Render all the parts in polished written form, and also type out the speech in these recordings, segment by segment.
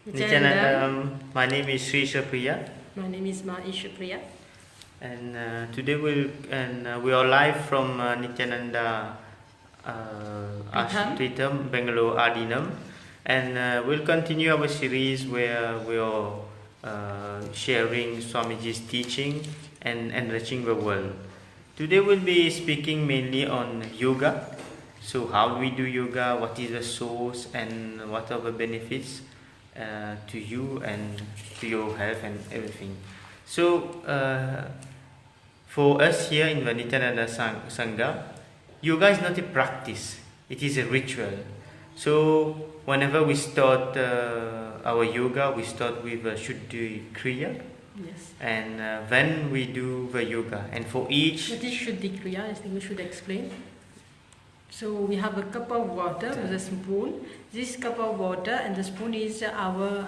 Nithyananda, my name is Sirsasana. My name is Ishapriya. And today we are live from Nithyananda Ashritam, Bangalore Adinam, and we'll continue our series where we are sharing Swamiji's teaching and enriching the world. Today we'll be speaking mainly on yoga. So how we do yoga, what is the source, and what are the benefits to you and to your health and everything. So for us here in the Nithyananda Sangha, yoga is not a practice, it is a ritual. So whenever we start our yoga, we start with Shuddhi Kriya. Yes. And when we do the yoga, and for each... What is Shuddhi Kriya? I think we should explain. So we have a cup of water with a spoon. This cup of water and the spoon is our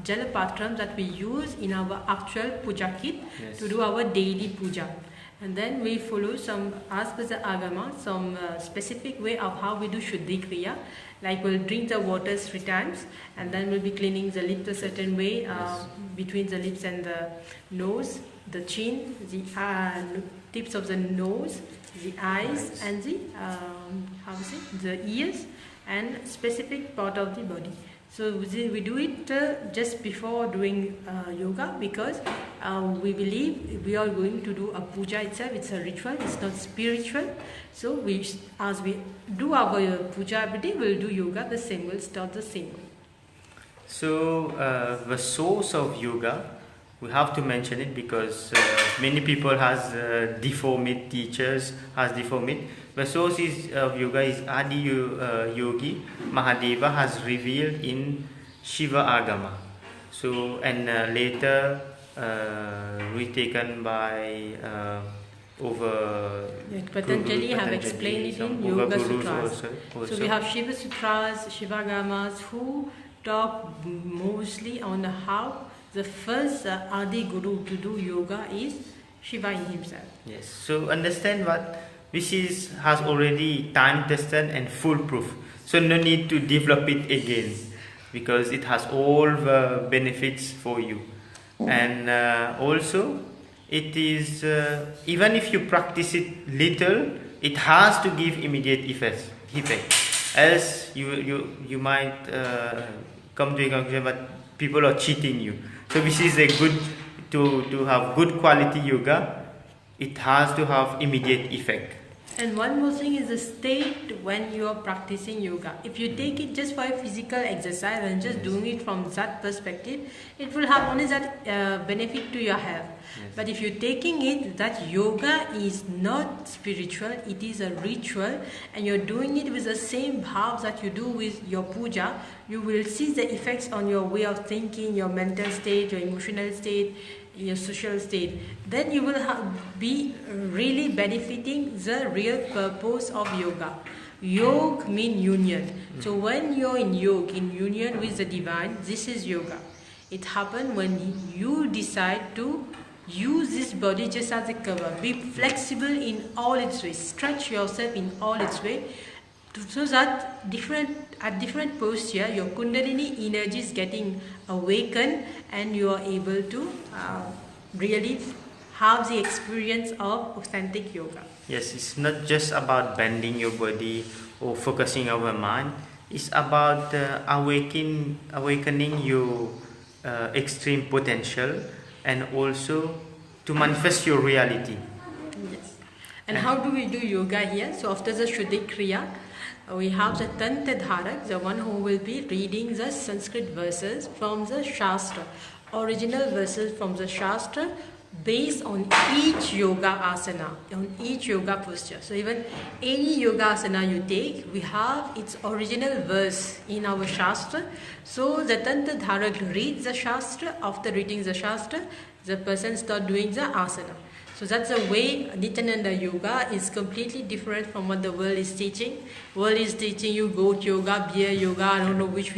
jalapatram that we use in our actual puja kit. Yes. To do our daily puja. And then we follow some, as per the agama, some specific way of how we do Shuddhi Kriya. Like we'll drink the water 3 times and then we'll be cleaning the lips a certain way, yes, between the lips and the nose, the chin, the tips of the nose, the eyes, and the the ears, and specific part of the body. So we do it just before doing yoga, because we believe we are going to do a puja itself. It's a ritual, it's not spiritual. So as we do our puja every day, we'll do yoga the same, we'll start the same way. So the source of yoga, we have to mention it because many people has deformed teachers, has deformed. The source of yoga is Adi Yogi Mahadeva has revealed in Shiva Agama. So and later retaken by over Patanjali have explained it in Yoga Sutras. Also. So we have Shiva Sutras, Shiva Agamas, who talk mostly on how the first Adi Guru to do yoga is Shiva in himself. Yes. So understand what this has already time tested and foolproof. So no need to develop it again, because it has all the benefits for you. And also it is even if you practice it little, it has to give immediate effect. Else you might come to a conclusion that people are cheating you. So this is a good to have good quality yoga. It has to have immediate effect. And one more thing is the state when you are practicing yoga. If you take it just for a physical exercise and just doing it from that perspective, it will have only that benefit to your health. Yes. But if you're taking it that yoga is not spiritual, it is a ritual, and you're doing it with the same bhavs that you do with your puja, you will see the effects on your way of thinking, your mental state, your emotional state, your social state. Then you will be really benefiting the real purpose of yoga. Yoga means union. So when you're in yoga, in union with the divine, this is yoga. It happens when you decide to use this body just as a cover. Be flexible in all its ways. Stretch yourself in all its way, so that at different posture, your Kundalini energy is getting awakened and you are able to really have the experience of authentic yoga. Yes, it's not just about bending your body or focusing our mind. It's about awakening your extreme potential, and also to manifest your reality. Yes. And how do we do yoga here? So after the Shuddhi Kriya, we have the Tantadharak, the one who will be reading the Sanskrit verses from the Shastra, original verses from the Shastra, based on each yoga asana, on each yoga posture. So even any yoga asana you take, we have its original verse in our Shastra. So the Tantadharak reads the Shastra. After reading the Shastra, the person starts doing the asana. So that's the way Nithyananda yoga is completely different from what the world is teaching. World is teaching you goat yoga, bear yoga, I don't know which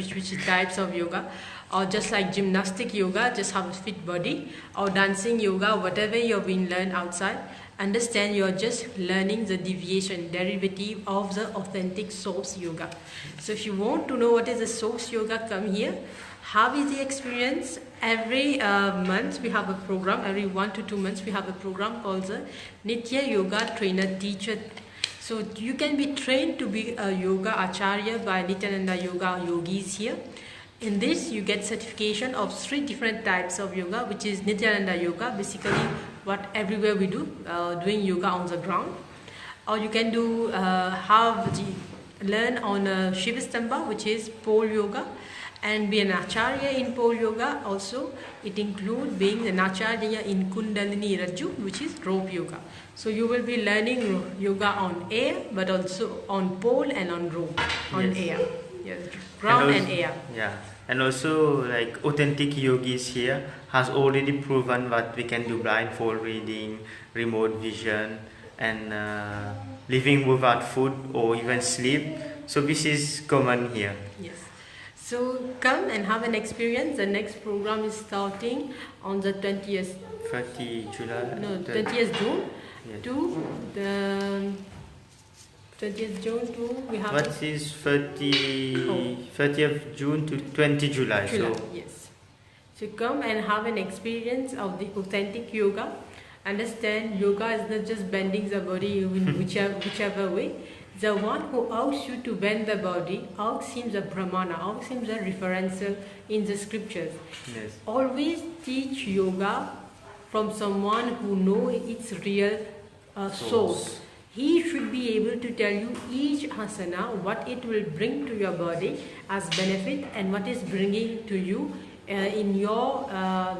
types of yoga. Or just like gymnastic yoga, just have a fit body. Or dancing yoga, whatever you've been learned outside. understand you're just learning the deviation, derivative of the authentic source yoga. So if you want to know what is the source yoga, come here. How is the experience? Every month we have a program, every 1 to 2 months we have a program called the Nitya Yoga Trainer Teacher. So you can be trained to be a yoga acharya by Nithyananda Yoga yogis here. In this you get certification of 3 different types of yoga, which is Nithyananda Yoga, basically what everywhere we do, doing yoga on the ground. Or you can do learn on Sirsasana, which is pole yoga, and be an acharya in pole yoga. Also it includes being an acharya in Kundalini Raju, which is rope yoga. So you will be learning yoga on air, but also on pole and on rope, on air. Yes, ground and air. Yeah, and also like authentic yogis here has already proven what we can do: blindfold reading, remote vision, and living without food or even sleep. So this is common here. Yes. So come and have an experience. The next program is starting on the 20th. 30 July. No, 20th June. Yes. To the 20th June to we have. What is 30th June to 20 July? July. So Yes. So come and have an experience of the authentic yoga. Understand yoga is not just bending the body in whichever way. The one who asks you to bend the body asks him the Brahmana, asks him the referential in the scriptures. yes. Always teach yoga from someone who knows its real source. He should be able to tell you each asana, what it will bring to your body as benefit and what is bringing to you in your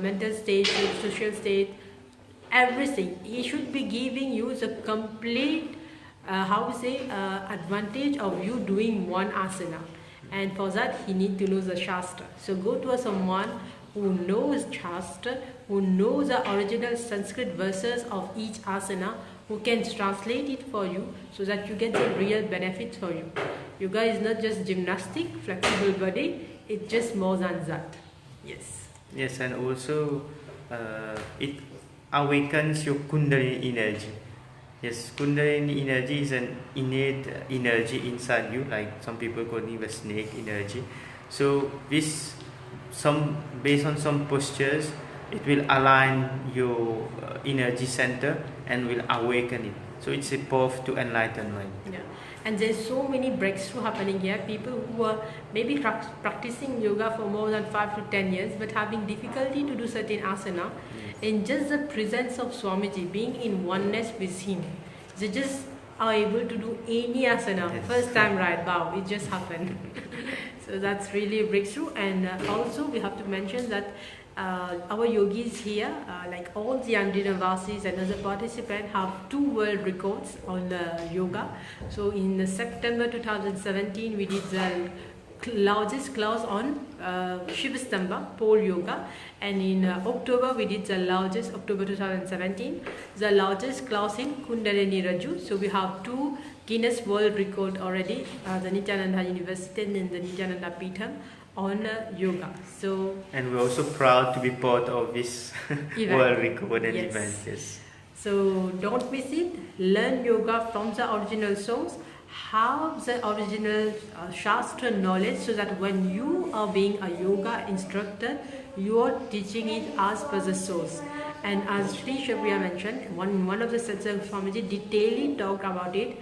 mental state, social state, everything. He should be giving you the complete advantage of you doing one asana, and for that he need to know the Shastra. So go to someone who knows Shastra, who knows the original Sanskrit verses of each asana, who can translate it for you so that you get the real benefits for you. Yoga is not just gymnastic, flexible body, it's just more than that. Yes. Yes, and also it awakens your Kundalini energy. Yes, Kundalini energy is an innate energy inside you, like some people call it the snake energy. So this, based on some postures, it will align your energy center and will awaken it. So it's a path to enlightenment. Yeah. And there's so many breakthrough happening here. People who are maybe practicing yoga for more than 5 to 10 years but having difficulty to do certain asana, in just the presence of Swamiji, being in oneness with him, they just are able to do any asana. Yes. First time, right? Wow, it just happened. So that's really a breakthrough. And also we have to mention that our yogis here, like all the Andinavasis and other participants, have 2 world records on yoga. So in September 2017, we did the largest class on Sirsasana, pole yoga, and in October we did the largest, October 2017, the largest class in Kundalini Raju. So we have 2 Guinness World Record already, the Nithyananda University and the Nithyananda Peetham on yoga. So and we're also proud to be part of this world record and event. Yes. So don't miss it. Learn yoga from the original source. Have the original Shastra knowledge, so that when you are being a yoga instructor, you are teaching it as per the source. And as Sri Shabriya mentioned, one of the Satsang Swamiji detailedly talked about it.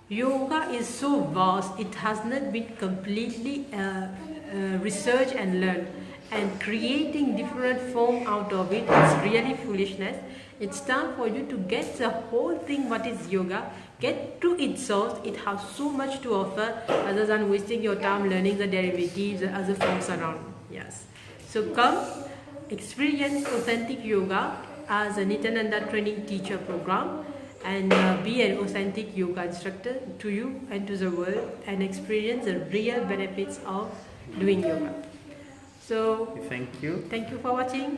Yoga is so vast, it has not been completely researched and learned. And creating different form out of it is really foolishness. It's time for you to get the whole thing, what is yoga, get to its source. It has so much to offer other than wasting your time learning the derivatives and other forms around. Yes. So come, experience authentic yoga as a Nithyananda training teacher program, and be an authentic yoga instructor to you and to the world, and experience the real benefits of doing yoga. So thank you. Thank you for watching.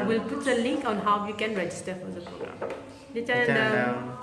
We'll put the link on how you can register for the program. Nithyananda.